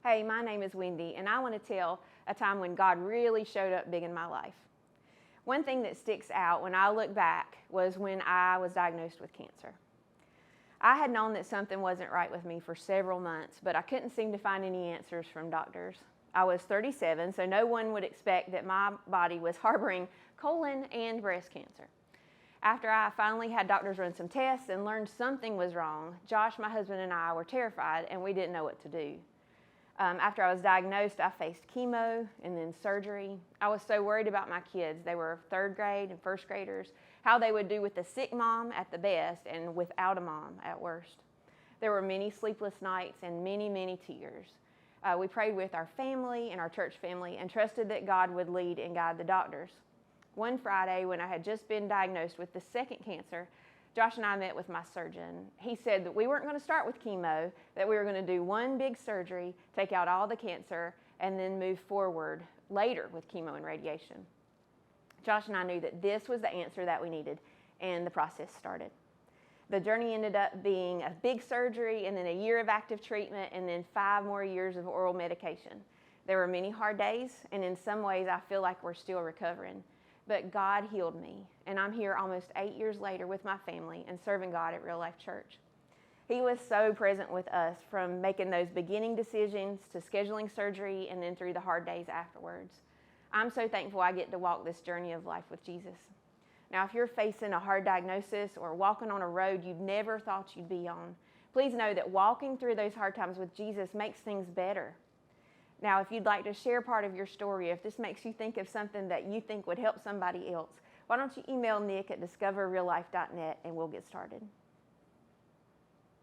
Hey, my name is Wendy, and I want to tell a time when God really showed up big in my life. One thing that sticks out when I look back was when I was diagnosed with cancer. I had known that something wasn't right with me for several months, but I couldn't seem to find any answers from doctors. I was 37, so no one would expect that my body was harboring colon and breast cancer. After I finally had doctors run some tests and learned something was wrong, Josh, my husband, and I were terrified, and we didn't know what to do. After I was diagnosed, I faced chemo and then surgery. I was so worried about my kids. They were third grade and first graders, how they would do with a sick mom at the best and without a mom at worst. There were many sleepless nights and many, many tears. We prayed with our family and our church family and trusted that God would lead and guide the doctors. One Friday, when I had just been diagnosed with the second cancer, Josh and I met with my surgeon. He said that we weren't going to start with chemo, that we were going to do one big surgery, take out all the cancer, and then move forward later with chemo and radiation. Josh and I knew that this was the answer that we needed, and the process started. The journey ended up being a big surgery, and then a year of active treatment, and then 5 more years of oral medication. There were many hard days, and in some ways I feel like we're still recovering. But God healed me, and I'm here almost 8 years later with my family and serving God at Real Life Church. He was so present with us, from making those beginning decisions to scheduling surgery and then through the hard days afterwards. I'm so thankful I get to walk this journey of life with Jesus. Now, if you're facing a hard diagnosis or walking on a road you never thought you'd be on, please know that walking through those hard times with Jesus makes things better. Now, if you'd like to share part of your story, if this makes you think of something that you think would help somebody else, why don't you email Nick at discoverreallife.net and we'll get started.